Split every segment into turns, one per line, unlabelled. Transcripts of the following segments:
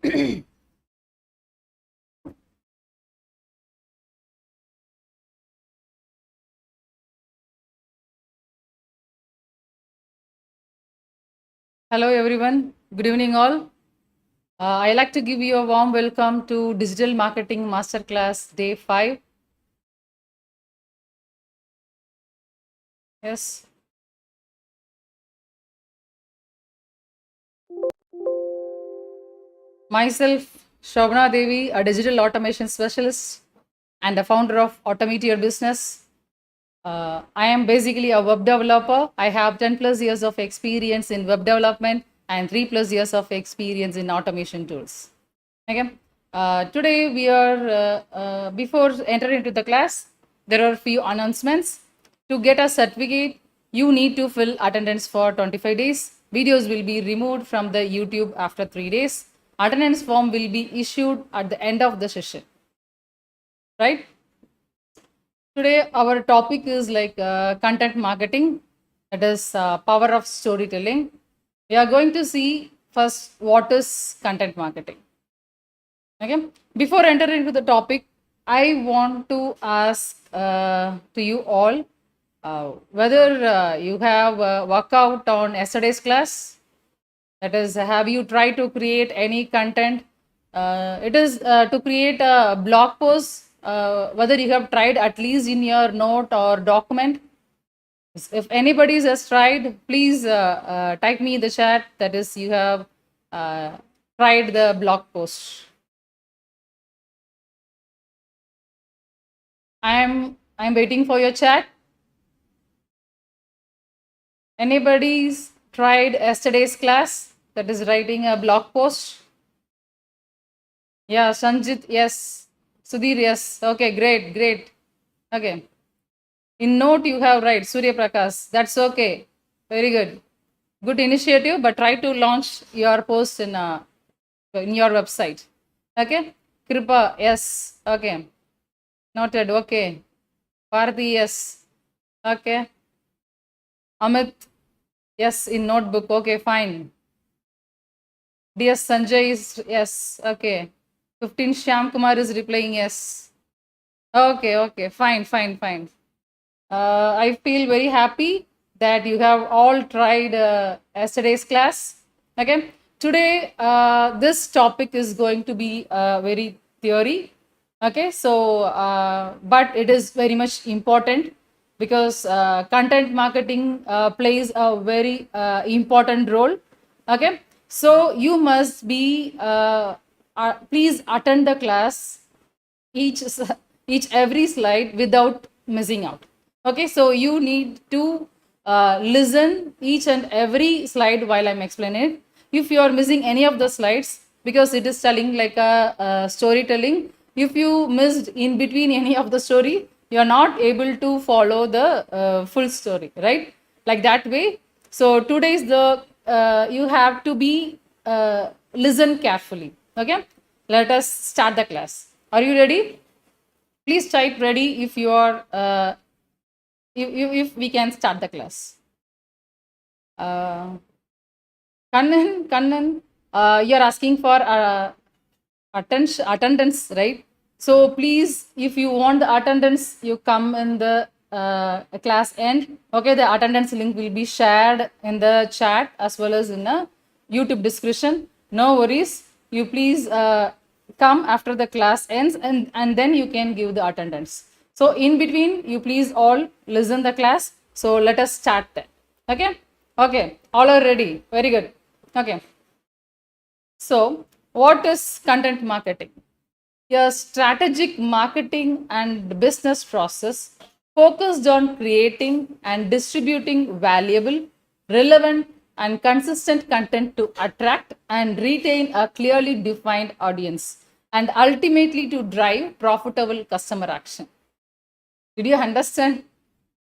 Hello everyone, good evening all. I like to give you a warm welcome to Digital Marketing Masterclass Day 5. Yes. Myself, Sobana Devi, a digital automation specialist and a founder of Automate Your Business. I am basically a web developer. I have 10 plus years of experience in web development and 3 plus years of experience in automation tools. Okay. Today we are, before entering into the class, there are a few announcements. To get a certificate, you need to fill attendance for 25 days. Videos will be removed from the YouTube after 3 days. Attendance form will be issued at the end of the session. Right? Today our topic is like content marketing, that is power of storytelling. We are going to see first what is content marketing. Okay. Before entering into the topic, I want to ask to you all whether you have worked out on yesterday's class. That is, have you tried to create any content? It is to create a blog post. Whether you have tried at least in your note or document. If anybody has tried, please type me in the chat. That is, you have tried the blog post. I'm waiting for your chat. Anybody's tried yesterday's class, that is writing a blog post? Yeah, Sanjit, yes. Sudhir, yes. Okay, great. Okay. In note you have right, Surya Prakash. That's okay. Very good. Good initiative, but try to launch your post in your website. Okay. Kripa, yes. Okay. Noted. Okay. Bharati, yes. Okay. Amit, yes, in notebook. Okay, fine. DS Sanjay is yes. Okay. 15 Shyam Kumar is replying yes. Okay. Fine. I feel very happy that you have all tried yesterday's class. Okay. Today, this topic is going to be very theory. Okay. So, but it is very much important because content marketing plays a very important role. Okay. So you must be please attend the class each every slide without missing out. Okay, so you need to listen each and every slide while I'm explaining it. If you are missing any of the slides, because it is telling like a storytelling, if you missed in between any of the story, you are not able to follow the full story, right? Like that way. So today's the you have to be listen carefully. Okay, let us start the class. Are you ready? Please type ready if you are if we can start the class. Kannan, you're asking for attendance, right? So please, if you want the attendance, you come in the class end. Okay, the attendance link will be shared in the chat as well as in the YouTube description. No worries. You please come after the class ends and then you can give the attendance. So in between, you please all listen the class. So let us start that. Okay, all are ready. Very good. Okay. So what is content marketing? A strategic marketing and business process focused on creating and distributing valuable, relevant, and consistent content to attract and retain a clearly defined audience and ultimately to drive profitable customer action. Did you understand?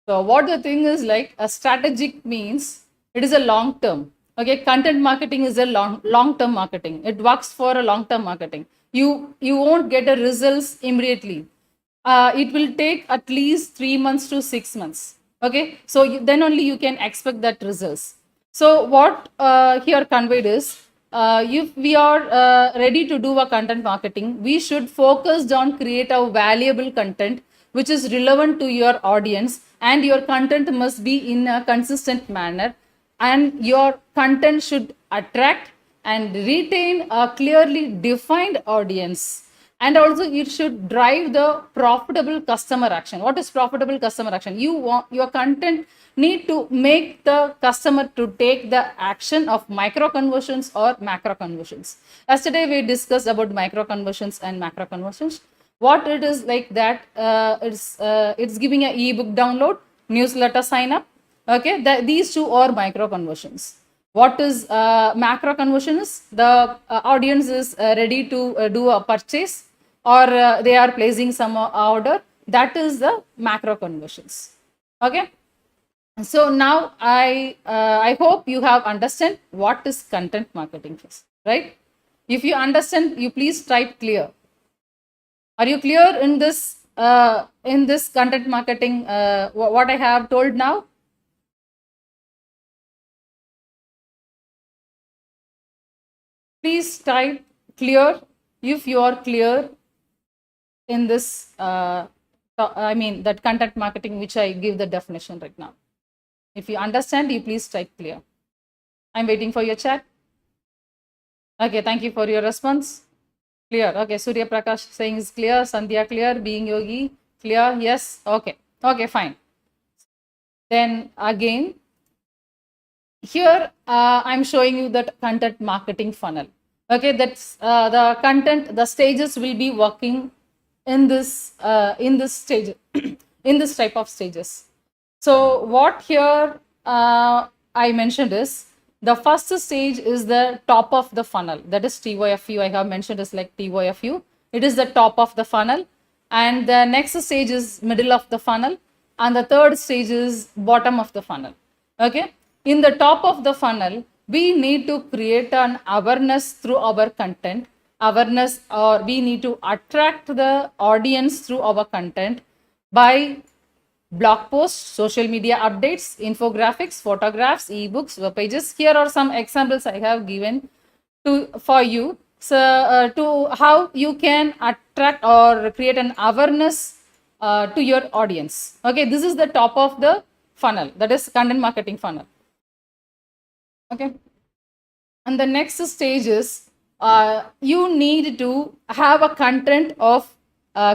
So what the thing is like a strategic means it is a long term. Okay, content marketing is a long term marketing. It works for a long term marketing. You won't get the results immediately. It will take at least 3 months to 6 months. Okay, so then only you can expect that results. So what here conveyed is if we are ready to do a content marketing, we should focus on create a valuable content which is relevant to your audience, and your content must be in a consistent manner, and your content should attract and retain a clearly defined audience, and also it should drive the profitable customer action. What is profitable customer action? You want your content need to make the customer to take the action of micro conversions or macro conversions. Yesterday we discussed about micro conversions and macro conversions. What it is like that, it's giving an ebook download, newsletter sign up. Okay, these two are micro conversions. What is macro conversion is the audience is ready to do a purchase, or they are placing some order. That is the macro conversions. Okay, so now I hope you have understand what is content marketing first, right? If you understand, you please type clear. Are you clear in this content marketing, what I have told now? Please type clear if you are clear in this, I mean that content marketing which I give the definition right now. If you understand, you please type clear. I'm waiting for your chat. Okay, thank you for your response. Clear. Okay, Surya Prakash saying is clear. Sandhya clear. Being Yogi clear. Yes. Okay. Okay, fine. Then again, here I'm showing you that content marketing funnel. Okay, that's the content. The stages will be working in this stage, in this type of stages. So what here I mentioned is the first stage is the top of the funnel. That is TYFU. I have mentioned is like TYFU. It is the top of the funnel, and the next stage is middle of the funnel, and the third stage is bottom of the funnel. Okay, in the top of the funnel, we need to create an awareness through our content. Awareness, or we need to attract the audience through our content by blog posts, social media updates, infographics, photographs, ebooks, web pages. Here are some examples I have given for you. So to how you can attract or create an awareness to your audience. Okay, this is the top of the funnel. That is content marketing funnel. Okay, and the next stage is you need to have a content of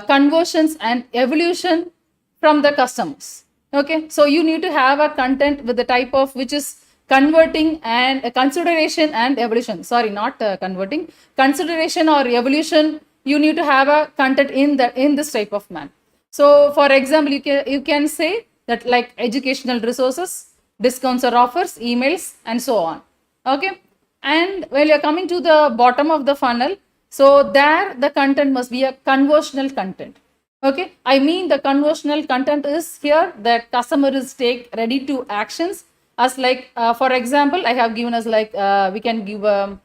conversions and evolution from the customers. Okay, so you need to have a content with the type of which is converting and consideration and evolution. Sorry, not converting, consideration or evolution. You need to have a content in this type of man. So for example, you can say that like educational resources, discounts or offers, emails, and so on. Okay, and while you're coming to the bottom of the funnel, so there the content must be a conversational content. Okay, I mean the conversational content is here that customer is take ready to actions, as like for example I have given us like we can give a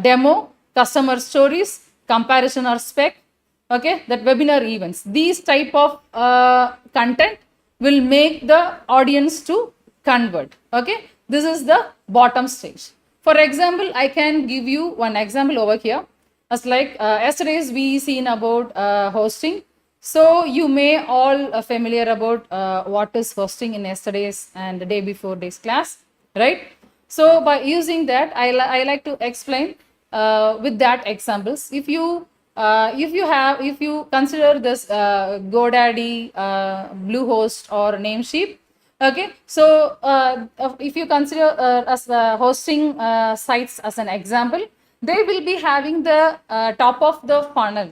demo, customer stories, comparison or spec. Okay, that webinar events, these type of content will make the audience to convert. Okay, this is the bottom stage. For example, I can give you one example over here, as like yesterday's we seen about hosting. So you may all familiar about what is hosting in yesterday's and the day before day's class, right? So by using that, I like to explain with that examples. If you consider this GoDaddy, Bluehost or Namecheap, okay, so if you consider as hosting sites as an example, they will be having the top of the funnel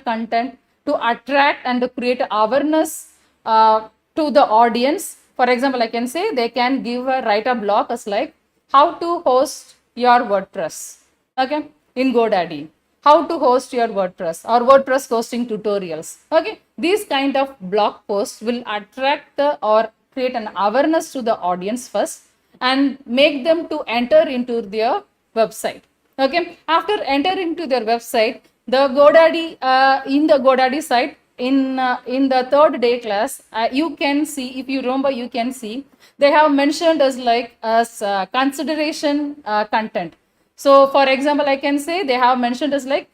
content to attract and to create awareness to the audience. For example, I can say they can write a blog as like how to host your WordPress, okay, in GoDaddy, how to host your WordPress or WordPress hosting tutorials. Okay, these kind of blog posts will attract or create an awareness to the audience first and make them to enter into their website. Okay, after entering to their website, the GoDaddy in the GoDaddy site in the third day class, you can see, if you remember, you can see they have mentioned as like as consideration content. So for example, I can say they have mentioned as like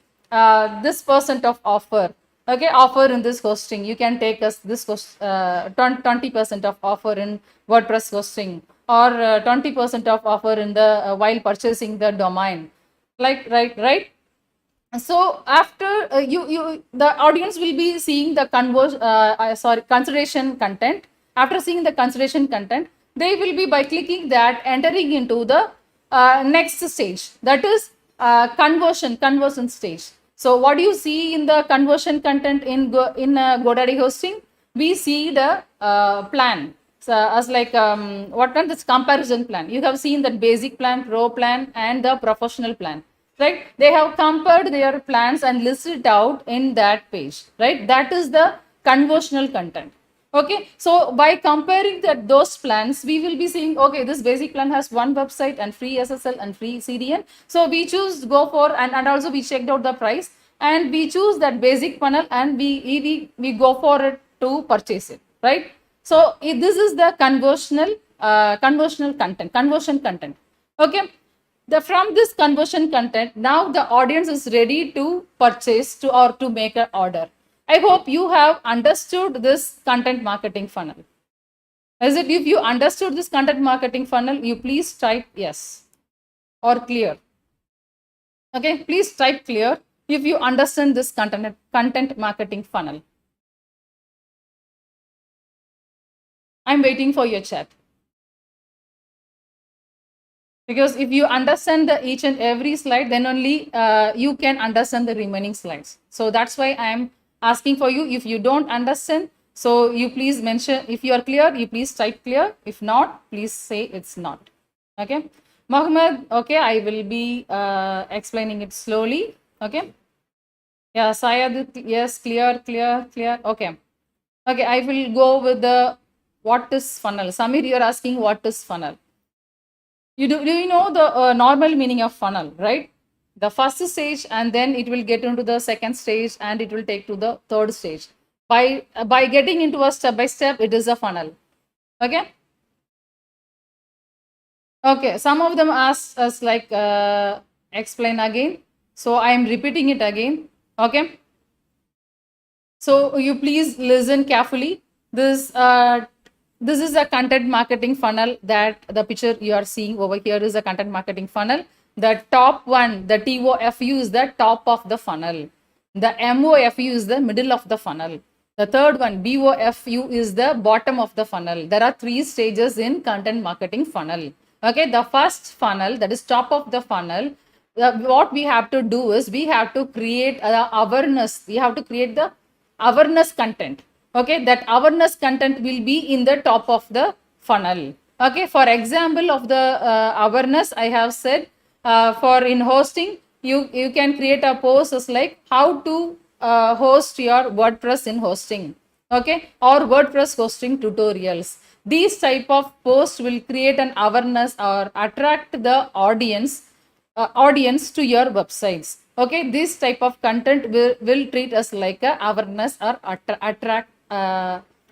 this percent of offer. Okay, offer in this hosting. You can take us this 20% of offer in WordPress hosting, or 20% of offer in the while purchasing the domain. Like right. So after the audience will be seeing the consideration content. After seeing the consideration content, they will be, by clicking that, entering into the next stage, that is conversion stage. So what do you see in the conversion content in GoDaddy hosting? We see the plan. So as like what kind, this comparison plan. You have seen that basic plan, pro plan, and the professional plan, right? They have compared their plans and listed it out in that page, right? That is the conversional content. Okay, so by comparing those plans, we will be seeing, okay, this basic plan has one website and free SSL and free CDN. So we choose go for, and also we checked out the price, and we choose that basic funnel, and we go for it to purchase it, right? So this is the conversion content. Okay, from this conversion content, now the audience is ready to purchase or to make an order. I hope you have understood this content marketing funnel. If you understood this content marketing funnel, you please type yes or clear. Okay, please type clear if you understand this content marketing funnel. I'm waiting for your chat. Because if you understand each and every slide, then only you can understand the remaining slides. So that's why I am asking for you. If you don't understand, so you please mention. If you are clear, you please type clear. If not, please say it's not. Okay, Mohammed. Okay, I will be explaining it slowly. Okay. Yeah, Sayed. Yes, clear. Okay. Okay, I will go with the what is funnel. Samir, you're asking what is funnel. Do you know the normal meaning of funnel, right? The first stage, and then it will get into the second stage, and it will take to the third stage. By getting into a step by step, it is a funnel. Okay. Okay. Some of them asked us like explain again. So I am repeating it again. Okay. So you please listen carefully. This is a content marketing funnel. That the picture you are seeing over here is a content marketing funnel. The top one, the TOFU, is the top of the funnel. The MOFU is the middle of the funnel. The third one, BOFU, is the bottom of the funnel. There are 3 stages in content marketing funnel. Okay, the first funnel, that is top of the funnel, what we have to do is we have to create awareness. We have to create the awareness content. Okay, that awareness content will be in the top of the funnel. Okay, for example of the awareness, I have said for in hosting, you can create a post as like how to host your WordPress in hosting. Okay, or WordPress hosting tutorials. These type of posts will create an awareness or attract the audience to your websites. Okay, this type of content will treat us like a awareness or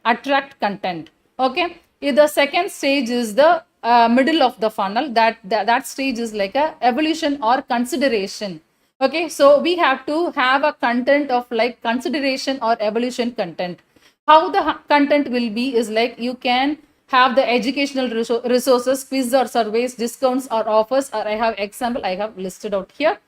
attract content. Okay, the second stage is the middle of the funnel. That stage is like a evolution or consideration. Okay, so we have to have a content of like consideration or evolution content. How the content will be is like you can have the educational resources, quiz or surveys, discounts or offers, or I have example I have listed out here.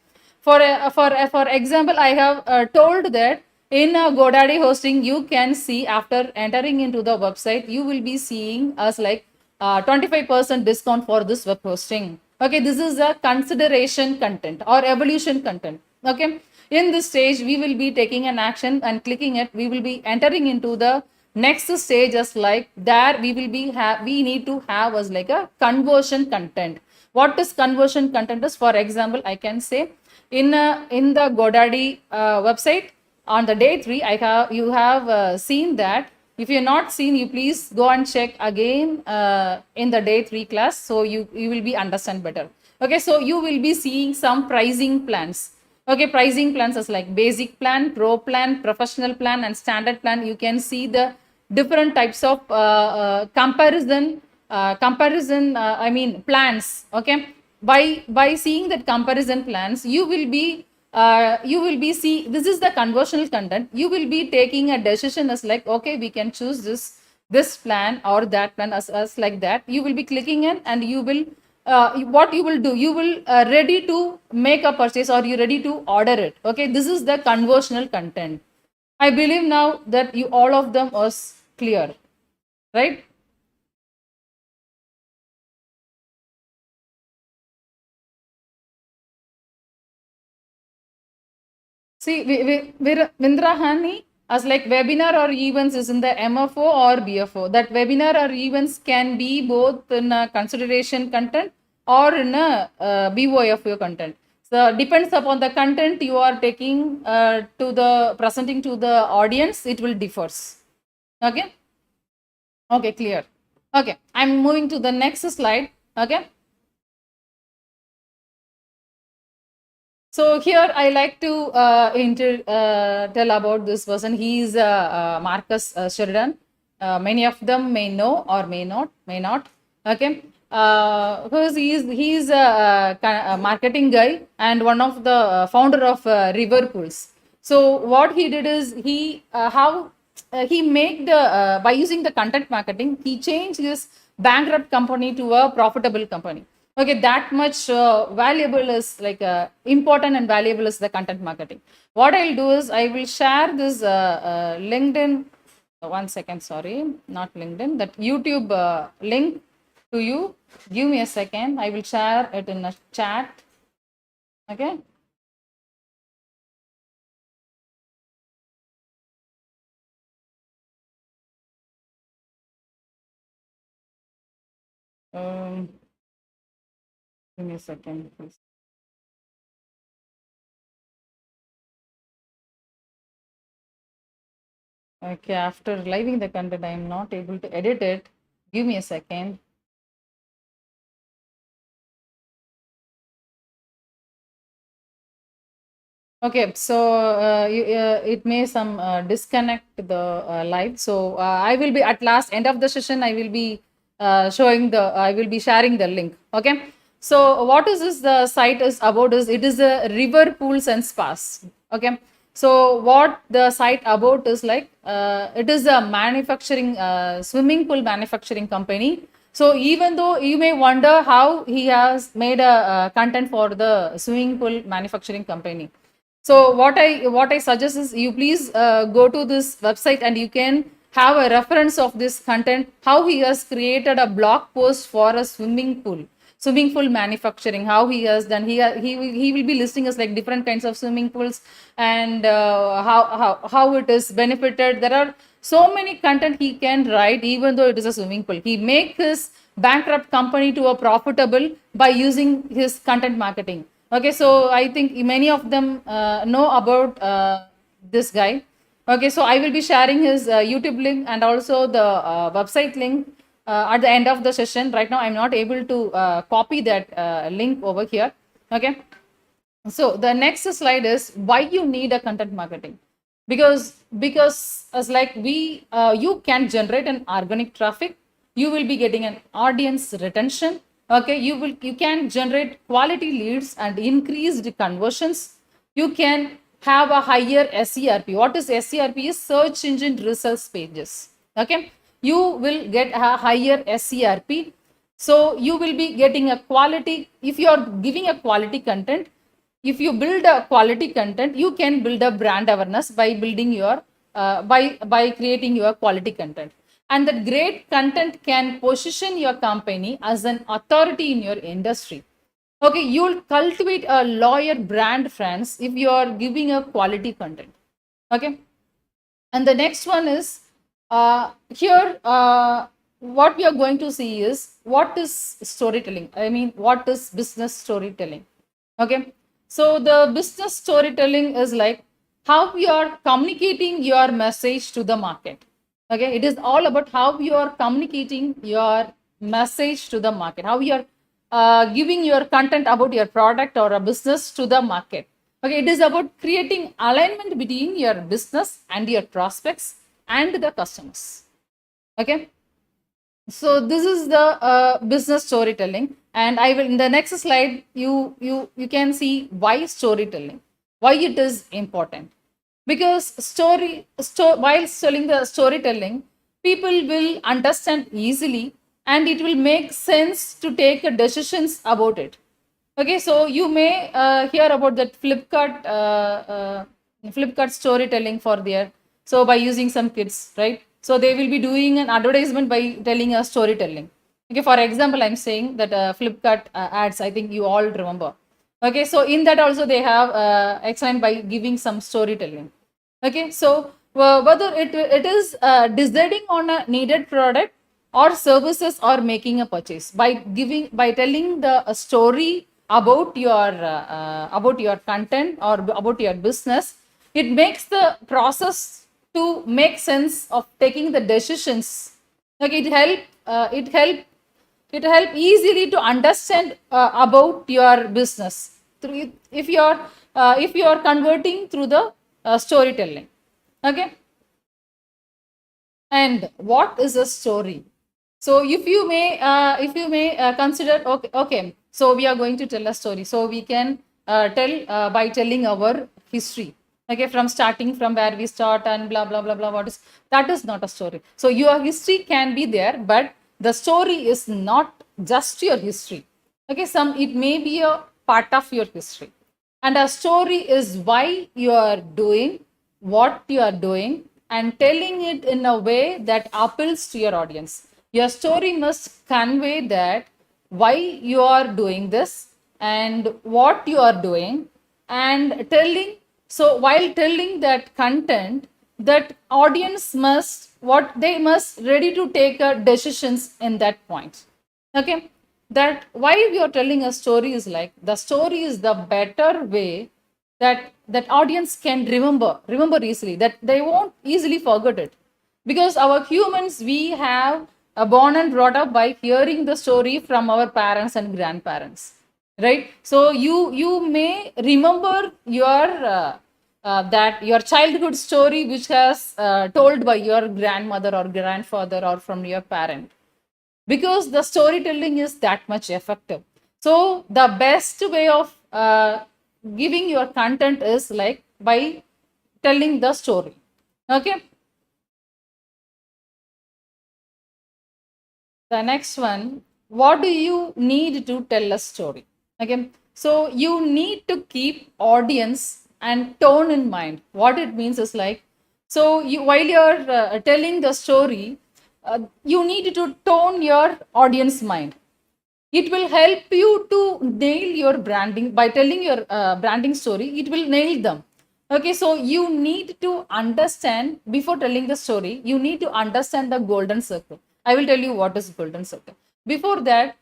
For example, I have told that in GoDaddy hosting, you can see after entering into the website, you will be seeing us like 25% discount for this web hosting. Okay, this is a consideration content or evolution content. Okay, in this stage, we will be taking an action and clicking it. We will be entering into the next stage as like there we will be we need to have as like a conversion content. What is conversion content is, for example, I can say in the GoDaddy website on the day 3, you have seen that. If you're not seen, you please go and check again in the day 3 class, so you will be understand better. Okay, so you will be seeing some pricing plans. Okay, pricing plans is like basic plan, pro plan, professional plan, and standard plan. You can see the different types of comparison. I mean plans. Okay, by seeing that comparison plans, you will be see this is the conversional content. You will be taking a decision as like, okay, we can choose this plan or that plan as like that. You will be clicking in, and you will what you will do, you will ready to make a purchase, or you ready to order it. Okay, this is the conversional content. I believe now that you all of them was clear, right? See, Vindrahani, as like webinar or events is in the MFO or BFO. That webinar or events can be both in a consideration content or in a BOFO content. So depends upon the content you are taking to the presenting to the audience, it will differs. Okay. Okay, clear. Okay, I'm moving to the next slide. Okay. So here I like to tell about this person. He is Marcus Sheridan. Many of them may know or may not. Okay, because he is a marketing guy and one of the founder of River Pools. So what he did is he made the by using the content marketing, he changed his bankrupt company to a profitable company. Okay, that much valuable is like important and valuable is the content marketing. What I'll do is I will share this LinkedIn. One second, sorry, not LinkedIn. That YouTube link to you. Give me a second. I will share it in a chat. Okay. Um, Give me a second, please. Okay, after living the content, I am not able to edit it. Give me a second. Okay, so it may some disconnect the live. So I will be at last end of the session. I will be I will be sharing the link. Okay. So what is this? The site is about is it is a river pools and spas. Okay. So what the site about is like it is a manufacturing swimming pool manufacturing company. So even though you may wonder how he has made a content for the swimming pool manufacturing company. So what I suggest is you please go to this website and you can have a reference of this content, how he has created a blog post for a swimming pool manufacturing, how he has done. He will be listing us like different kinds of swimming pools and how it is benefited. There are so many content he can write even though it is a swimming pool. He make his bankrupt company to a profitable by using his content marketing. Okay, so I think many of them know about this guy. Okay, so I will be sharing his YouTube link and also the website link at the end of the session. Right now, I'm not able to copy that link over here. Okay, so the next slide is why you need a content marketing. Because as like you can generate an organic traffic, you will be getting an audience retention. Okay, you can generate quality leads and increased conversions. You can have a higher SERP. What is SERP? Is search engine results pages. Okay, you will get a higher SERP. So you will be getting a quality. If you are giving a quality content, if you build a quality content, you can build a brand awareness by building your by creating your quality content. And that great content can position your company as an authority in your industry. Okay, you'll cultivate a lawyer brand, friends, if you are giving a quality content. Okay, and the next one is here what we are going to see is what is storytelling. I mean, what is business storytelling? Okay, so the business storytelling is like how you are communicating your message to the market. Okay, it is all about how you are communicating your message to the market, how you are giving your content about your product or a business to the market. Okay, it is about creating alignment between your business and your prospects and the customers. Okay, so this is the business storytelling. And I will, in the next slide, you can see why storytelling, why it is important. Because while telling the storytelling, people will understand easily, and it will make sense to take decisions about it. Okay, so you may hear about that Flipkart storytelling for their, so by using some kids, right? So they will be doing an advertisement by telling a storytelling. Okay, for example, I'm saying that Flipkart ads, I think you all remember. Okay, so in that also they have explained by giving some storytelling. Okay, so whether it is deciding on a needed product or services or making a purchase, by telling the a story about your content or about your business, it makes the process to make sense of taking the decisions. Like it help easily to understand about your business through, if you are converting through the storytelling. Okay, and what is a story? So if you may consider, okay, so we are going to tell a story, so we can tell by telling our history. Okay, from starting from where we start and blah blah blah blah, what is that? Is not a story. So your history can be there, but the story is not just your history. Okay, it may be a part of your history, and a story is why you are doing what you are doing, and telling it in a way that appeals to your audience. Your story must convey that why you are doing this and what you are doing, and telling, so while telling that content, that audience must, what they must ready to take decisions in that point. Okay, that why we are telling a story is like, the story is the better way that audience can remember easily, that they won't easily forget it. Because our humans, we have born and brought up by hearing the story from our parents and grandparents, right? So you may remember your that your childhood story, which has told by your grandmother or grandfather or from your parent, because the storytelling is that much effective. So the best way of giving your content is like by telling the story. Okay, the next one, what do you need to tell a story? Okay, so you need to keep audience and tone in mind. What it means is like, so while you're telling the story, you need to tone your audience mind. It will help you to nail your branding by telling your branding story. It will nail them. Okay, so you need to understand, before telling the story, you need to understand the golden circle. I will tell you what is golden circle. Before that,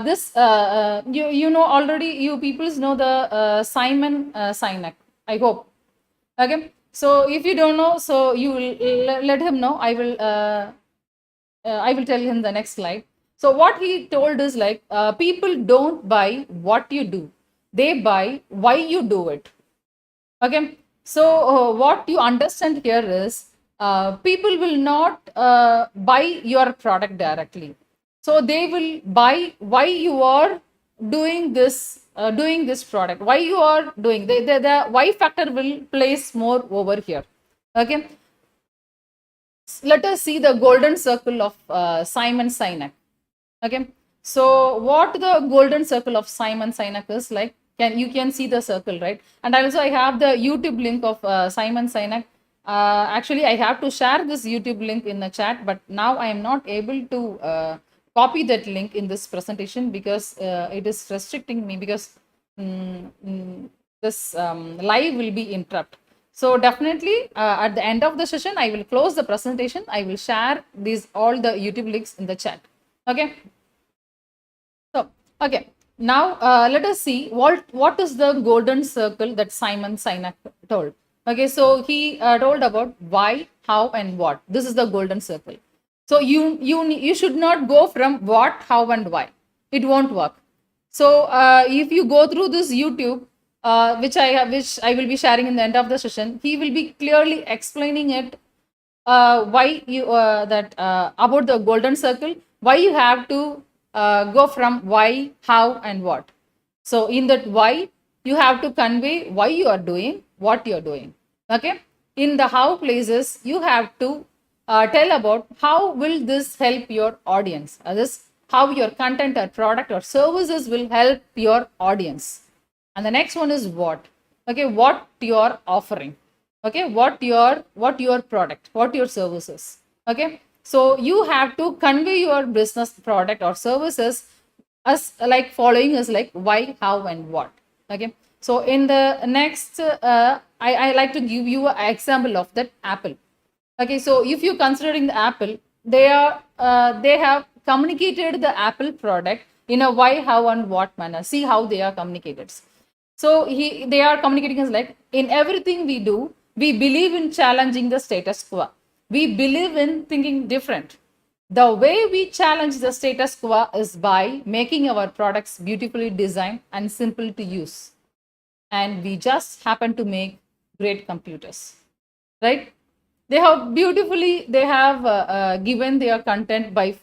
this you know already, you peoples know the Simon Sinek, I hope. Okay, so if you don't know, so you will let him know. I will tell him the next slide. So what he told is like, people don't buy what you do, they buy why you do it. Okay, so what you understand here is, people will not buy your product directly, so they will buy why you are doing this product, why you are doing, the why factor will place more over here. Okay, let us see the golden circle of Simon Sinek. Okay, so what the golden circle of Simon Sinek is like, you can see the circle, right? And also I have the YouTube link of Simon Sinek. Actually, I have to share this YouTube link in the chat, but now I am not able to copy that link in this presentation, because it is restricting me, because this live will be interrupted. So definitely at the end of the session, I will close the presentation. I will share all the YouTube links in the chat. Okay. So, okay. Now let us see what is the golden circle that Simon Sinek told. Okay, so he told about why, how, and what. This is the golden circle. So you should not go from what, how, and why. It won't work. So if you go through this YouTube, which I will be sharing in the end of the session, he will be clearly explaining it, why you that about the golden circle, why you have to go from why, how, and what. So in that why, you have to convey why you are doing what you are doing. Okay. In the how places, you have to tell about how will this help your audience. This how your content or product or services will help your audience. And the next one is what. Okay, what you are offering. Okay, what your product, what your services. Okay, so you have to convey your business product or services as like following is like why, how, and what. Okay, so in the next I like to give you an example of that apple. Okay, so if you're considering the apple, they have communicated the apple product in a why, how, and what manner. See how they are communicated. So they are communicating as like in everything we do, we believe in challenging the status quo. We believe in thinking different. The way we challenge the status quo is by making our products beautifully designed and simple to use. And we just happen to make great computers, right? They have beautifully, they have given their content by,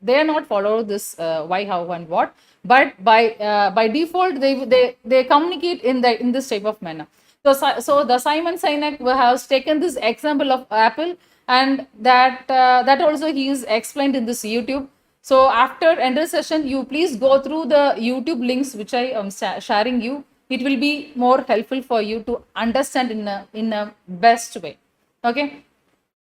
they are not follow this why, how, and what, but by default, they communicate in this type of manner. So the Simon Sinek has taken this example of Apple, and that also he is explained in this YouTube. So after end session, you please go through the YouTube links which I am sharing you. It will be more helpful for you to understand in a best way. Okay.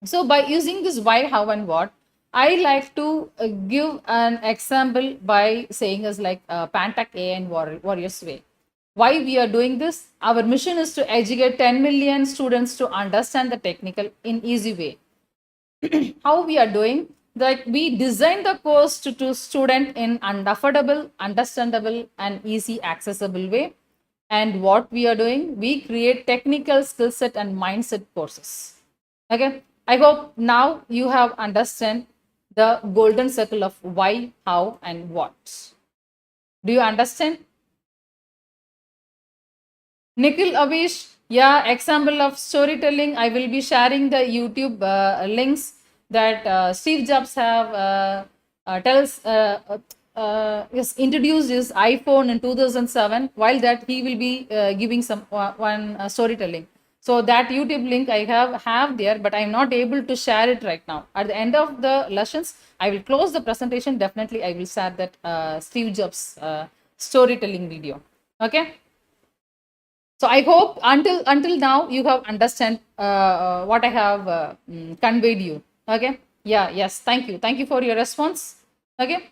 So by using this why, how, and what, I like to give an example by saying as like Pantac A and Warriors Way. Why we are doing this? Our mission is to educate 10 million students to understand the technical in easy way. How we are doing? Like we design the course to student in an affordable, understandable, and easy accessible way. And what we are doing? We create technical skill set and mindset courses. Okay, I hope now you have understand the golden circle of why, how, and what. Do you understand? Nikhil Avish, yeah, example of storytelling. I will be sharing the YouTube links that Steve Jobs have is introduced his iPhone in 2007. While that he will be giving some one storytelling. So that YouTube link I have there, but I'm not able to share it right now. At the end of the lessons, I will close the presentation. Definitely, I will share that Steve Jobs storytelling video. Okay. So I hope until now you have understand what I have conveyed you. Okay. Yeah. Yes. Thank you for your response. Okay.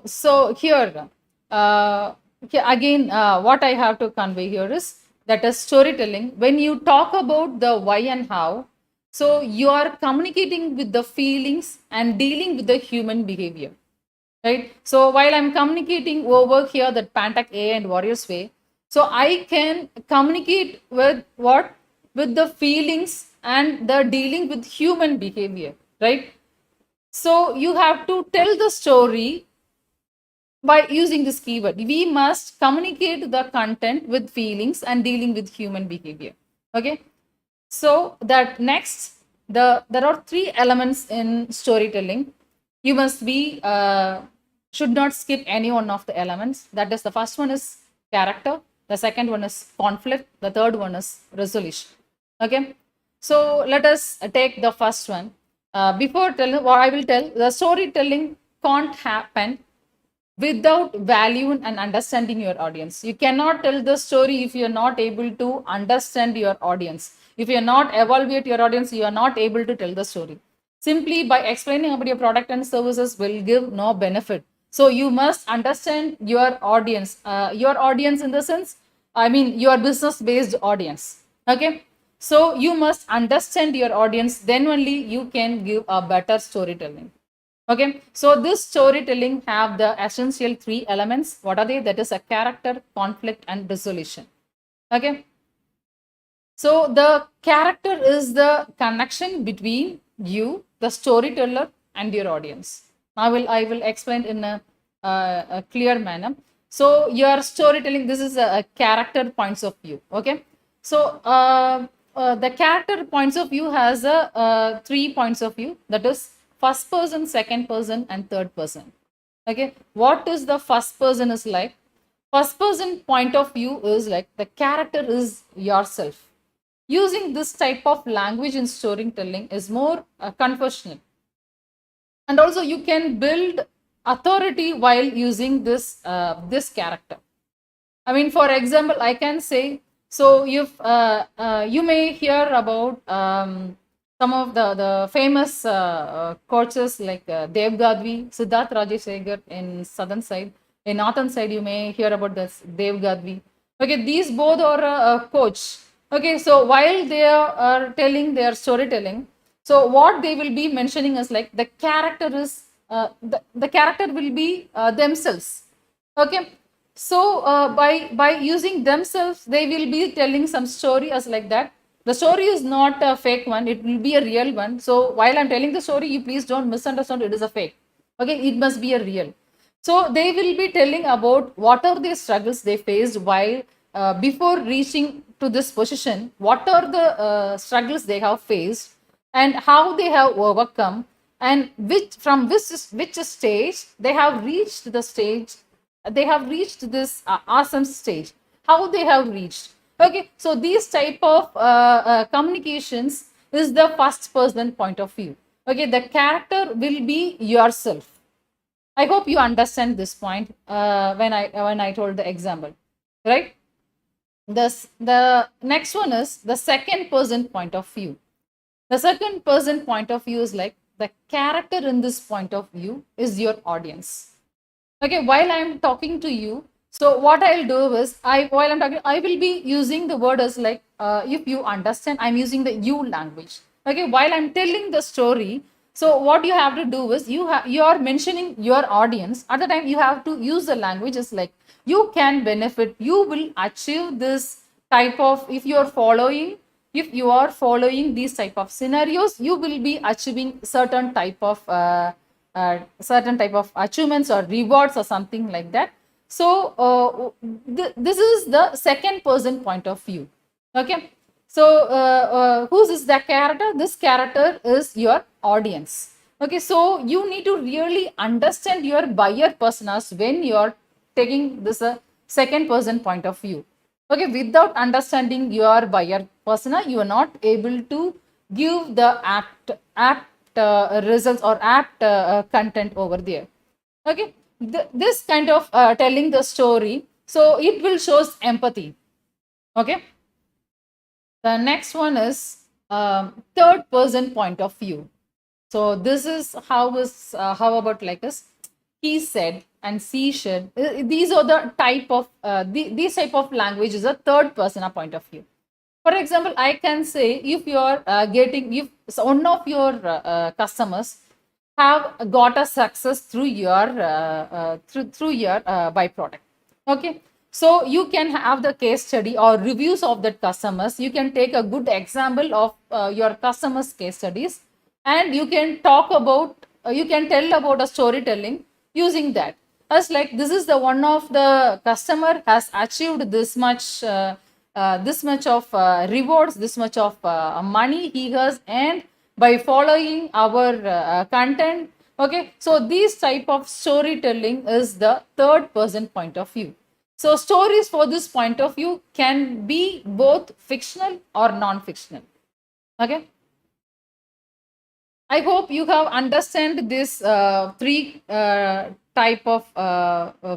So here, again, what I have to convey here is that is storytelling. When you talk about the why and how, so you are communicating with the feelings and dealing with the human behavior, right? So while I'm communicating over here that Pantac A and Warriors Way, so I can communicate with what? With the feelings and the dealing with human behavior, right? So you have to tell the story by using this keyword. We must communicate the content with feelings and dealing with human behavior. Okay. So that next, there are three elements in storytelling. You must be should not skip any one of the elements. That is, the first one is character, the second one is conflict, the third one is resolution. Okay. So let us take the first one. Before telling what I will tell, the storytelling can't happen without value and understanding your audience. You cannot tell the story if you're not able to understand your audience. If you're not evaluate your audience, you are not able to tell the story. Simply by explaining about your product and services will give no benefit. So you must understand your audience. Your audience in the sense, I mean your business-based audience. Okay. So you must understand your audience. Then only you can give a better storytelling. Okay, so this storytelling have the essential three elements. What are they? That is a character, conflict, and resolution. Okay, so the character is the connection between you, the storyteller, and your audience. I will explain in a clear manner. So your storytelling, this is a character points of view. Okay, so the character points of view has a 3 points of view. That is first person, second person, and third person. Okay, what is the first person is like? First person point of view is like the character is yourself. Using this type of language in storytelling is more confessional, and also you can build authority while using this character. I mean, for example, I can say, so if you may hear about some of the famous coaches like Dev Gadvi, Siddharth Rajasekhar in southern side. In northern side, you may hear about this Dev Gadvi. Okay, these both are a coach. Okay, so while they are telling their storytelling, so what they will be mentioning is like the character is the character will be themselves. Okay, so by using themselves they will be telling some story as like that. The story is not a fake one, it will be a real one. So while I'm telling the story, you please don't misunderstand it is a fake. Okay, it must be a real. So they will be telling about what are the struggles they faced while before reaching to this position, what are the struggles they have faced and how they have overcome, and which stage they have reached the stage, they have reached this awesome stage, how they have reached. Okay, so these type of communications is the first person point of view. Okay, the character will be yourself. I hope you understand this point when I told the example, right? The next one is the second person point of view. The second person point of view is like the character in this point of view is your audience. Okay, while I'm talking to you, so what I'll do is while I'm talking, I will be using the word as like if you understand, I'm using the you language. Okay, while I'm telling the story, so what you have to do is you are mentioning your audience. At the time, you have to use the language as like you can benefit, you will achieve this type of, if you are following these type of scenarios, you will be achieving certain type of achievements or rewards or something like that. So this is the second person point of view. Okay, so who's is the character? This character is your audience. Okay, so you need to really understand your buyer personas when you're taking this second person point of view. Okay, without understanding your buyer persona, you are not able to give the apt results or apt content over there. Okay, this kind of telling the story, so it will shows empathy. Okay, the next one is third person point of view. So this is how about like this, he said and she said. These are the type of these type of language is a third person point of view. For example, I can say if you are getting, if one of your customers have got a success through your through your byproduct. Okay, so you can have the case study or reviews of that customers. You can take a good example of your customers case studies, and you can talk about you can tell about a storytelling using that, as like this is the one of the customer has achieved this much of rewards, this much of money he has earned by following our content. Okay, so this type of storytelling is the third person point of view. So stories for this point of view can be both fictional or non-fictional. Okay, I hope you have understand this three type of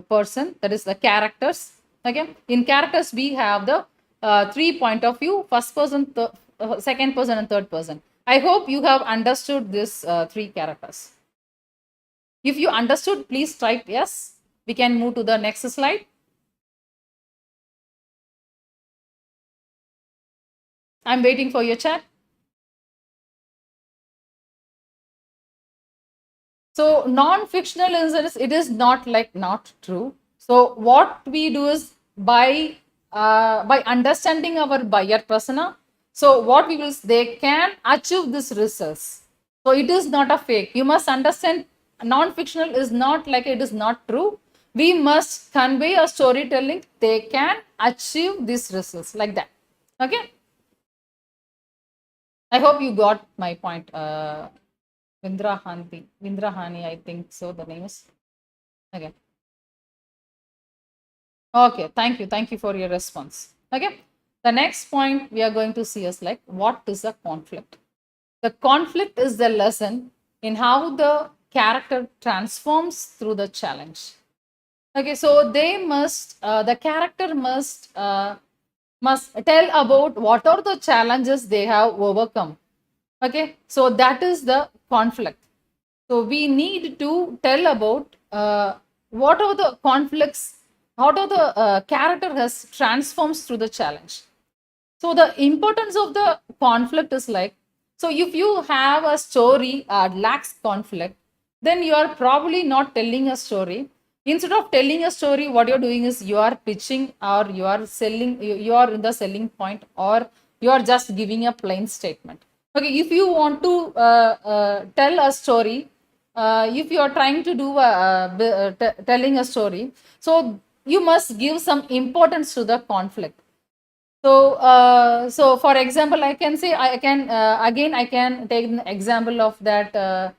person, that is the characters. Okay, in characters we have the three point of view: first person, second person, and third person. I hope you have understood this three characters. If you understood, please type yes. We can move to the next slide. I'm waiting for your chat. So non-fictional incidents, it is not like not true. So what we do is by understanding our buyer persona. So what we will, they can achieve this results. So it is not a fake. You must understand non-fictional is not like it is not true. We must convey a storytelling. They can achieve these results like that. Okay. I hope you got my point. Vindrahani, I think so. The name is. Okay. Okay, thank you for your response. Okay, the next point we are going to see is like, what is a conflict? The conflict is the lesson in how the character transforms through the challenge. Okay, so the character must tell about what are the challenges they have overcome. Okay, so that is the conflict. So we need to tell about what are the conflicts, how are the character has transforms through the challenge. So the importance of the conflict is like, so if you have a story lacks conflict, then you are probably not telling a story. Instead of telling a story, what you're doing is you are pitching, or you are selling, you are in the selling point, or you are just giving a plain statement. Okay, if you want to tell a story, if you are trying to do telling a story, so you must give some importance to the conflict. So for example, I can say, I can again I can take an example of that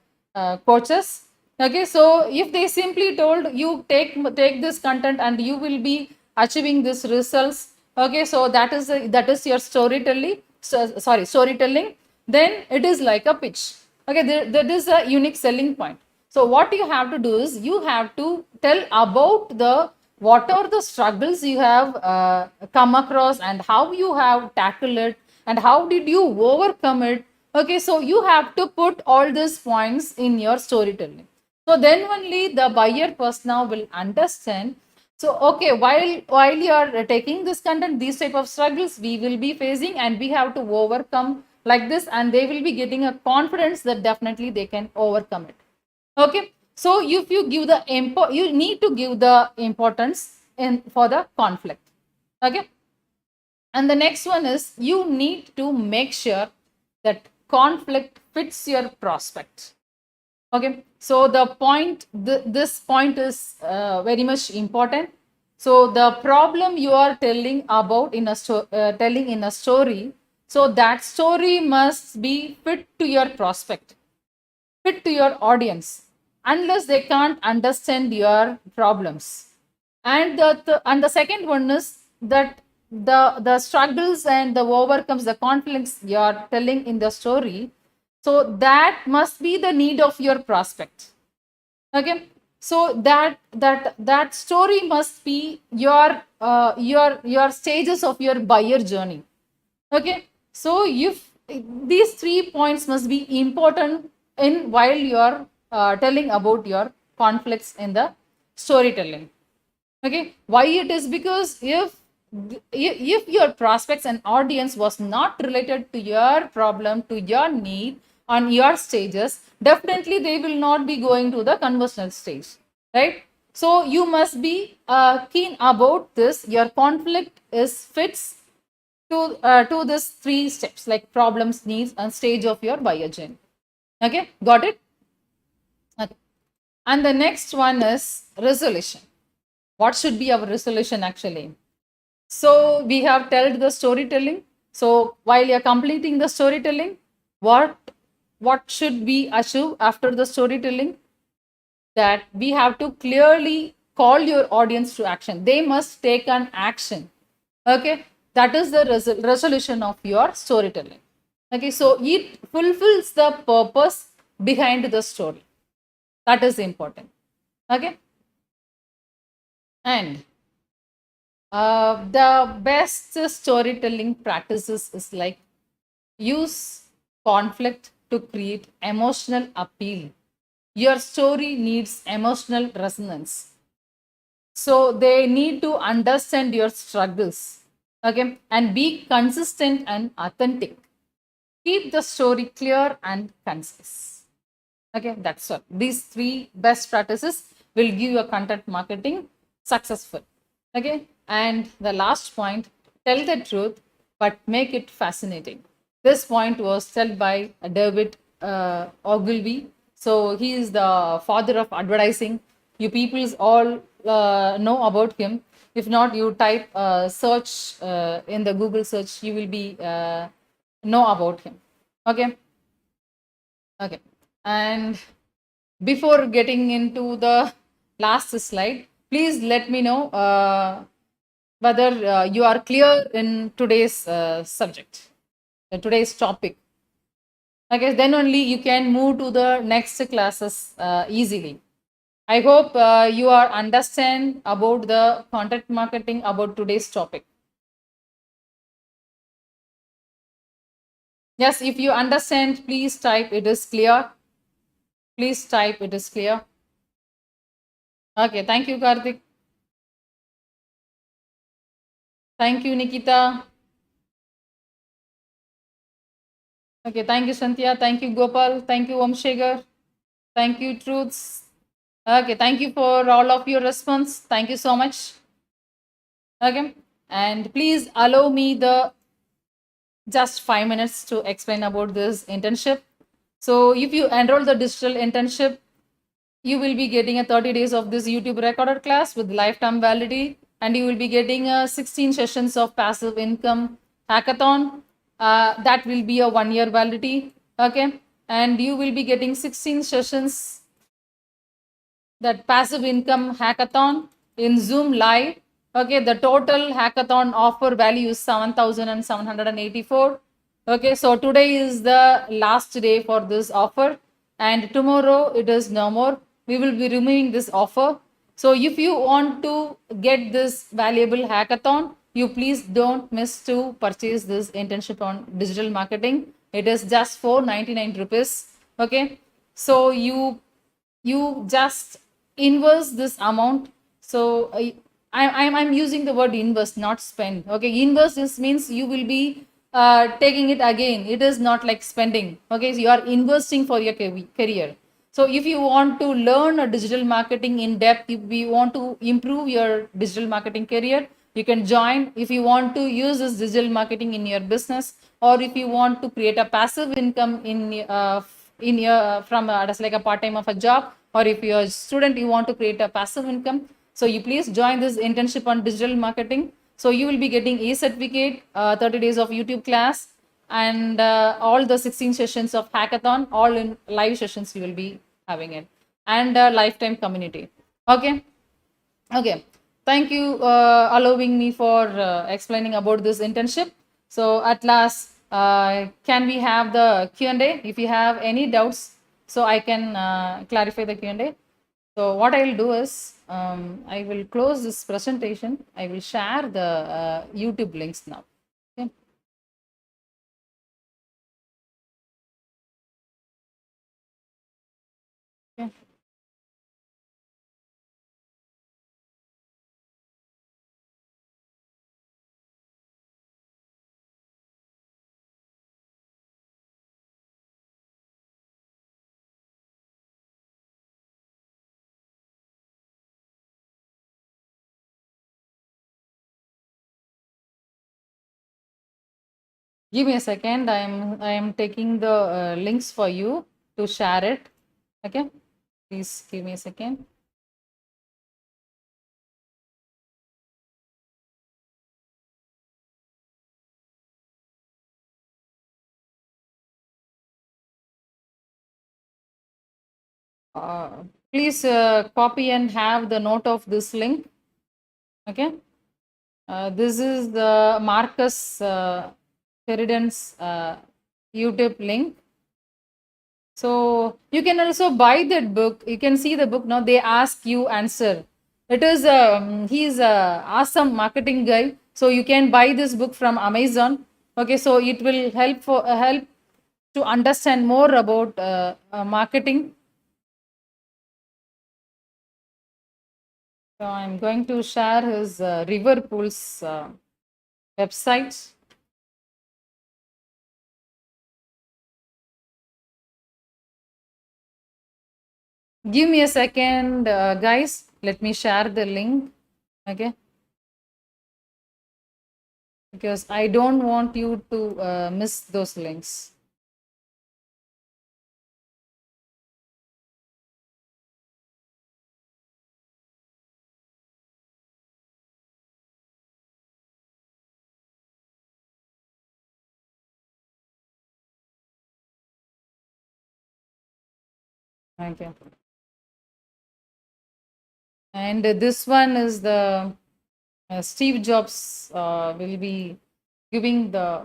coaches. Okay, so if they simply told you, take this content and you will be achieving this results. Okay, so that is your storytelling. Storytelling. Then it is like a pitch. Okay, that is a unique selling point. So what you have to do is you have to tell about the what are the struggles you have come across, and how you have tackled it, and how did you overcome it. Okay, so you have to put all these points in your storytelling. So then only the buyer persona will understand. So okay, while you are taking this content, these type of struggles we will be facing, and we have to overcome like this, and they will be getting a confidence that definitely they can overcome it. Okay, so if you give the you need to give the importance in for the conflict. Okay, and the next one is you need to make sure that conflict fits your prospect. Okay, so this point is very much important. So the problem you are telling about in a telling in a story, so that story must be fit to your prospect, fit to your audience, unless they can't understand your problems. And the second one is that the struggles and the overcomes, the conflicts you are telling in the story, so that must be the need of your prospect. Okay, so that story must be your stages of your buyer journey. Okay, so if these 3 points must be important in while you are telling about your conflicts in the storytelling. Okay, why it is? Because if your prospects and audience was not related to your problem, to your need on your stages, definitely they will not be going to the conversational stage, right? So you must be keen about this. Your conflict is fits to this 3 steps, like problems, needs, and stage of your buyer journey. Okay, got it? Okay. And the next one is resolution. What should be our resolution actually? So we have told the storytelling. So while you're completing the storytelling, what should we achieve after the storytelling? That we have to clearly call your audience to action. They must take an action. Okay, that is the resolution of your storytelling. Okay, so it fulfills the purpose behind the story. That is important. Okay, and the best storytelling practices is like, use conflict to create emotional appeal. Your story needs emotional resonance. So they need to understand your struggles. Okay, and be consistent and authentic. Keep the story clear and concise. Okay, that's all. These 3 best practices will give your content marketing successful. Okay, and the last point, tell the truth but make it fascinating. This point was said by David Ogilvy. So he is the father of advertising. You peoples all know about him. If not, you type search in the Google search, you will be know about him. Okay, okay. And before getting into the last slide. Please let me know whether you are clear in today's subject, today's topic. Okay, then only you can move to the next classes easily. I hope you are understand about the content marketing about today's topic. Yes, if you understand, please type it is clear. Please type it is clear. Okay, thank you, Karthik. Thank you, Nikita. Okay, thank you, Shantia. Thank you, Gopal. Thank you, Omshegar. Thank you, Truths. Okay, thank you for all of your response. Thank you so much. Okay, and please allow me the just 5 minutes to explain about this internship. So if you enroll the digital internship, you will be getting a 30 days of this YouTube recorded class with lifetime validity, and you will be getting 16 sessions of passive income hackathon. That will be a 1 year validity. Okay, and you will be getting 16 sessions, that passive income hackathon in Zoom live. Okay, the total hackathon offer value is 7,784. Okay, so today is the last day for this offer, and tomorrow it is no more. We will be removing this offer. So if you want to get this valuable hackathon, you please don't miss to purchase this internship on digital marketing. It is just for 99 rupees. Okay, so you just invest this amount. So I'm using the word invest, not spend. Okay, invest this means you will be taking it again. It is not like spending. Okay, so you are investing for your career. So if you want to learn a digital marketing in depth, if you want to improve your digital marketing career, you can join. If you want to use this digital marketing in your business, or if you want to create a passive income in your from that's like a part time of a job, or if you're a student, you want to create a passive income, so you please join this internship on digital marketing. So you will be getting a certificate, 30 days of YouTube class, and all the 16 sessions of hackathon, all in live sessions you will be having it, and lifetime community. Okay. Okay, thank you allowing me for explaining about this internship. So at last, can we have the Q&A? If you have any doubts, so I can clarify the Q&A. So what I will do is, I will close this presentation. I will share the YouTube links now. Okay. Okay. Give me a second. I am taking the links for you to share it. Okay. Please give me a second. uh, Please copy and have the note of this link. Okay, this is the Marcus Sheridan's YouTube link. So you can also buy that book. You can see the book now. They ask you answer. It is he's a awesome marketing guy. So you can buy this book from Amazon. Okay, so it will help to understand more about marketing. So I'm going to share his Riverpool's website. Give me a second, guys. Let me share the link. Okay. Because I don't want you to miss those links. Okay. And this one is the Steve Jobs will be giving the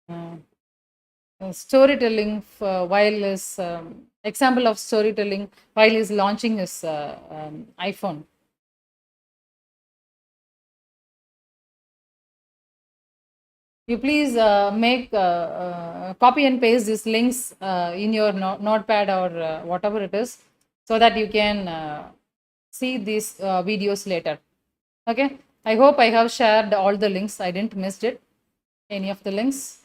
uh, storytelling while his example of storytelling while he's launching his iPhone. You please make copy and paste these links in your notepad or whatever it is, so that you can see these videos later. Okay, I hope I have shared all the links. I didn't missed it, any of the links.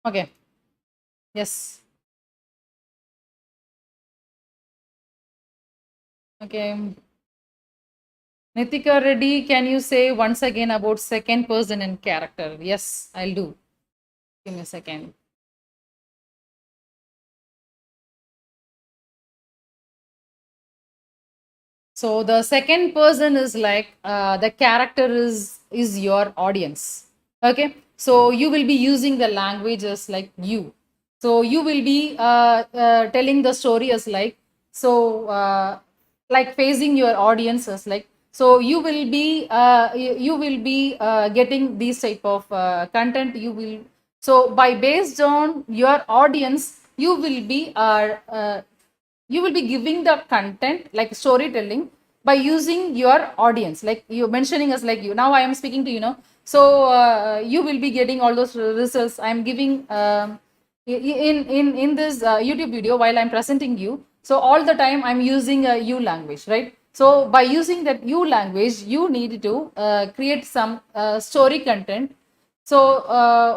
Okay, yes. Okay, Nitika Reddy, can you say once again about second person and character? Yes, I'll do. Give me a second. So the second person is like the character is your audience. Okay, so you will be using the language as like you. So you will be telling the story as like, so like facing your audience as like, so you will be you will be getting these type of content. You will, so by based on your audience, you will be giving the content like storytelling by using your audience, like you mentioning us like you. Now I am speaking to you know, so you will be getting all those results I am giving in this YouTube video while I'm presenting you. So all the time I'm using a you language, right? So by using that you language, you need to create some story content. So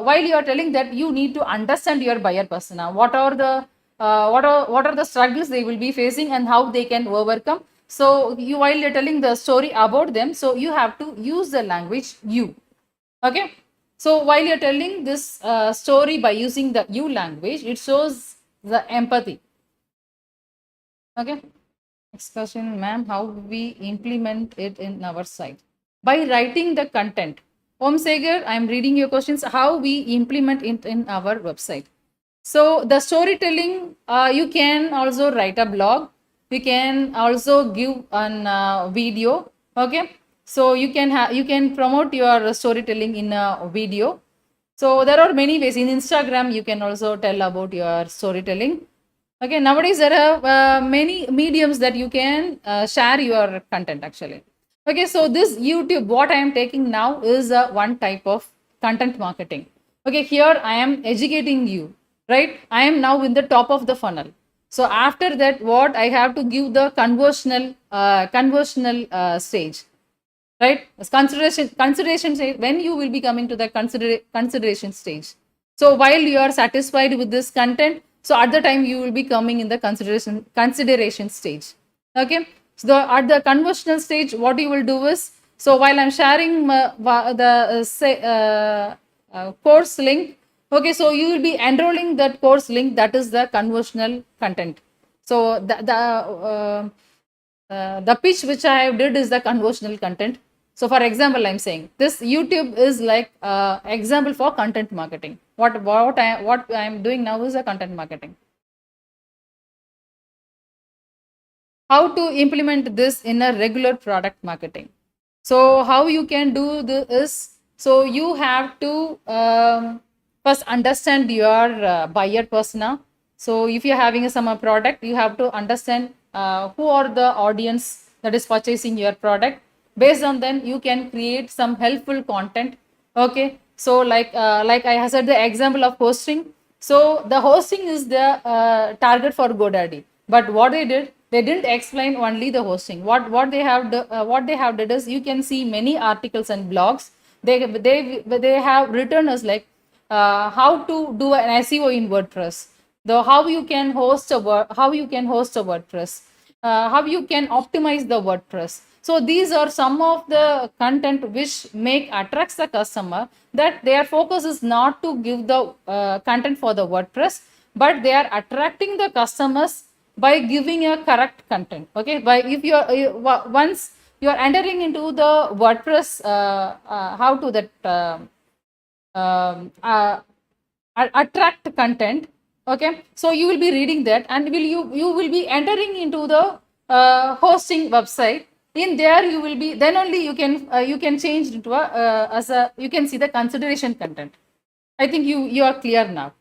while you are telling that, you need to understand your buyer persona. What are the struggles they will be facing and how they can overcome. So you, while you're telling the story about them, so you have to use the language you. Okay. So while you're telling this story by using the you language, it shows the empathy. Okay. Next question, ma'am, how we implement it in our site? By writing the content. Om Segar, I am reading your questions. How we implement it in our website. So the storytelling, you can also write a blog. You can also give an video. Okay, so you can promote your storytelling in a video. So there are many ways. In Instagram, you can also tell about your storytelling. Okay, nowadays there are many mediums that you can share your content actually. Okay, so this YouTube, what I am taking now is one type of content marketing. Okay, here I am educating you, right? I am now in the top of the funnel. So after that, what I have to give the conversational stage, right? As consideration stage, when you will be coming to the consideration stage. So while you are satisfied with this content, so at the time you will be coming in the consideration stage. Okay, so at the conversational stage, what you will do is, so while I'm sharing the course link, okay, so you will be enrolling that course link, that is the conversational content. So the pitch which I have did is the conversational content. So for example, I'm saying this YouTube is like example for content marketing. What I am doing now is a content marketing. How to implement this in a regular product marketing? So how you can do this is, so you have to first understand your buyer persona. So if you're having some product, you have to understand who are the audience that is purchasing your product. Based on then, you can create some helpful content. Okay, so like I said the example of hosting. So the hosting is the target for GoDaddy, but what they did, they didn't explain only the hosting. What they have did is, you can see many articles and blogs. They have written as like how to do an SEO in WordPress, the how you can host how you can host a WordPress, how you can optimize the WordPress. So these are some of the content which make attracts the customer, that their focus is not to give the content for the WordPress, but they are attracting the customers by giving a correct content. Okay, by if once you are entering into the WordPress, how to that attract content. Okay, so you will be reading that, and you will be entering into the hosting website. In there you will be, then only you can change it to a as a, you can see the consideration content. I think you are clear now.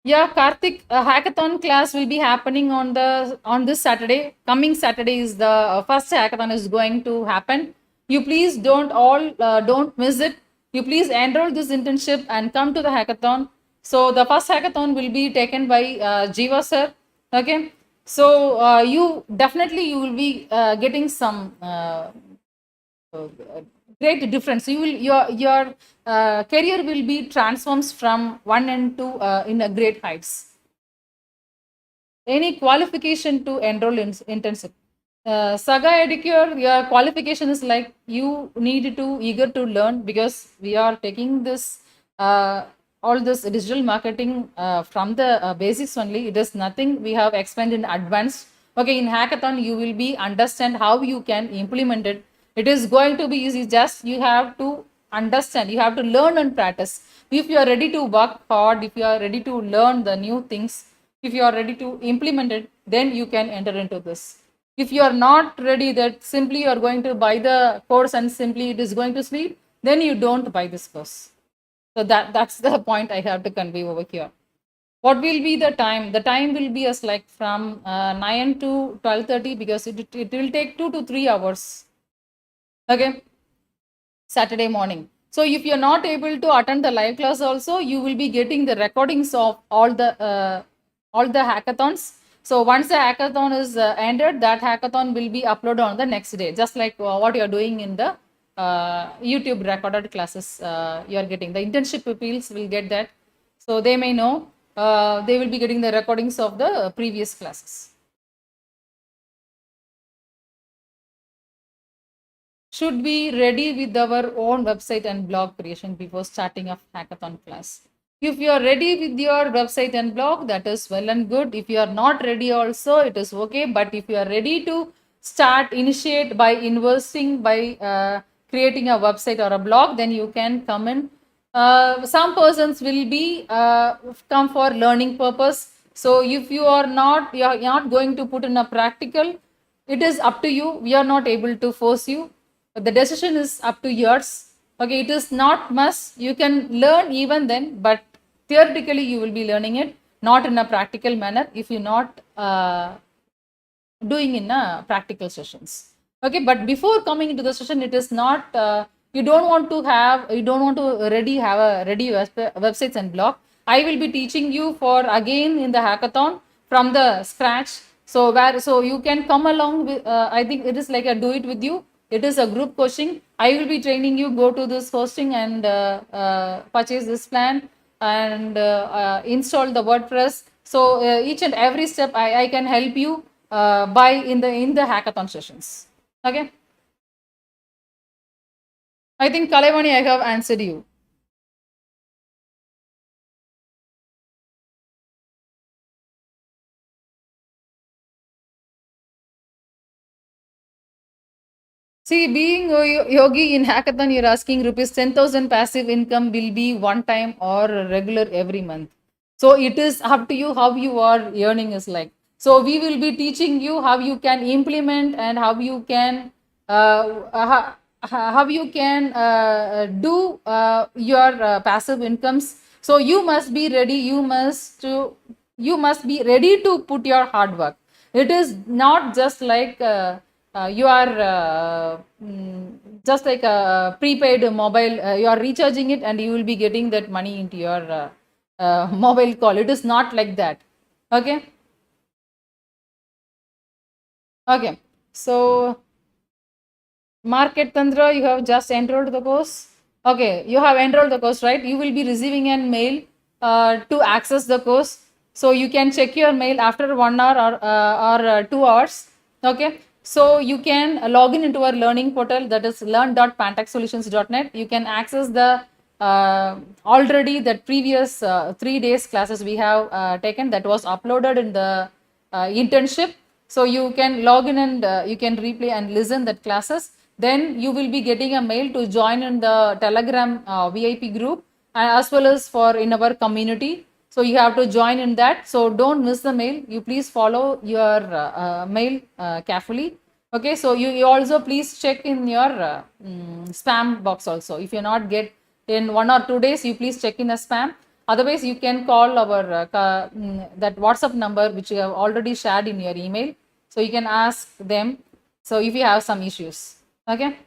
Yeah, Karthik, hackathon class will be happening on this Saturday. Coming Saturday is the first hackathon is going to happen. You please don't miss it. You please enroll this internship and come to the hackathon. So the first hackathon will be taken by Jiva sir. Okay, so you will be getting some great difference. You will your career will be transforms from one end to in a great heights. Any qualification to enroll in internship? Saga Edicure, your qualification is like you need to eager to learn, because we are taking this all this digital marketing from the basics only. It is nothing we have explained in advance. Okay, in hackathon you will be understand how you can implement it. It is going to be easy. Just you have to understand. You have to learn and practice. If you are ready to work hard, if you are ready to learn the new things, if you are ready to implement it, then you can enter into this. If you are not ready, that simply you are going to buy the course and simply it is going to sleep, then you don't buy this course. So that's the point I have to convey over here. What will be the time? The time will be as like from 9 to 12:30, because it will take 2 to 3 hours. Okay, Saturday morning. So if you're not able to attend the live class also, you will be getting the recordings of all the hackathons. So once the hackathon is ended, that hackathon will be uploaded on the next day, just like what you're doing in the YouTube recorded classes you are getting. The internship pupils will get that. So they may know, they will be getting the recordings of the previous classes. Should be ready with our own website and blog creation before starting a hackathon class. If you are ready with your website and blog, that is well and good. If you are not ready also, it is okay. But if you are ready to initiate by investing, by creating a website or a blog, then you can come in. Some persons will be come for learning purpose. So if you are not going to put in a practical, it is up to you. We are not able to force you. The decision is up to yours. Okay, it is not must. You can learn even then, but theoretically you will be learning it, not in a practical manner if you're not doing in a practical sessions. Okay, but before coming into the session, it is not you don't want to have a ready websites and blog. I will be teaching you for again in the hackathon from the scratch. So you can come along with I think it is like a do it with you. It is a group coaching. I will be training you, go to this hosting and purchase this plan and install the WordPress. So each and every step I can help you by in the hackathon sessions. Okay. I think Kalaivani, I have answered you. See, being yogi in hackathon, you're asking rupees 10,000 passive income will be one time or regular every month. So it is up to you how you are earning is like. So we will be teaching you how you can implement and how you can do your passive incomes. So you must be ready. You must be ready to put your hard work. It is not just like you are just like a prepaid mobile. You are recharging it and you will be getting that money into your mobile call. It is not like that. Okay. Okay. So Market Tantra, you have just enrolled the course. Okay, you have enrolled the course, right? You will be receiving an mail to access the course. So you can check your mail after 1 hour or 2 hours. Okay. So you can log in into our learning portal, that is learn.pantaxsolutions.net. You can access the already the previous 3 days classes we have taken, that was uploaded in the internship. So you can log in and you can replay and listen that classes. Then you will be getting a mail to join in the Telegram VIP group as well as for in our community. So you have to join in that. So don't miss the mail. You please follow your mail carefully. Okay, so you also please check in your spam box also. If you're not get in 1 or 2 days, you please check in a spam. Otherwise, you can call our that WhatsApp number which you have already shared in your email. So you can ask them. So if you have some issues, okay.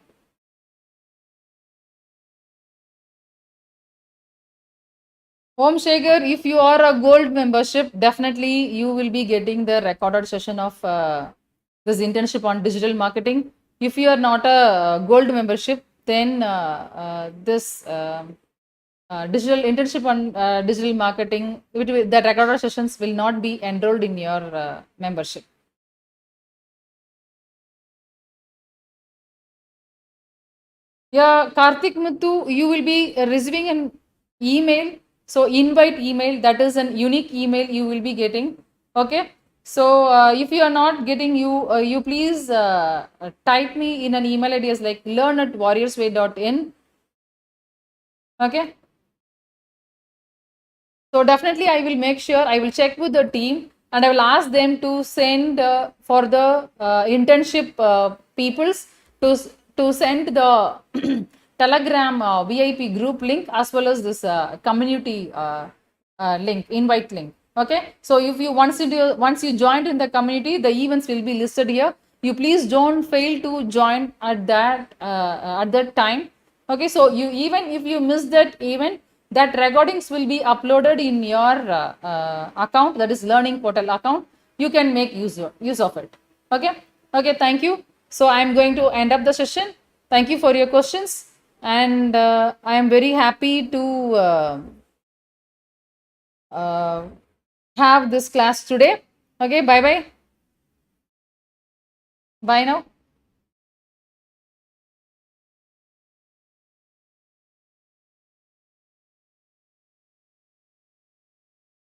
Om Shaker, if you are a gold membership, definitely you will be getting the recorded session of this internship on digital marketing. If you are not a gold membership, then this digital internship on digital marketing, the recorded sessions will not be enrolled in your membership. Yeah, Karthik Muthu, you will be receiving an email. So, invite email, that is an unique email you will be getting. Okay. So, if you are not getting, you please type me in an email ID as like learn@warriorsway.in. Okay. So definitely I will make sure, I will check with the team and I will ask them to send for the internship peoples to send the Telegram VIP group link as well as this community link, invite link. Okay. So if you once you joined in the community, the events will be listed here. You please don't fail to join at that time. Okay, so you even if you miss that event, that recordings will be uploaded in your account, that is learning portal account. You can make use of it. Okay. Okay, thank you. So I am going to end up the session. Thank you for your questions, and I am very happy to uh, have this class today. Okay, bye bye. Bye now.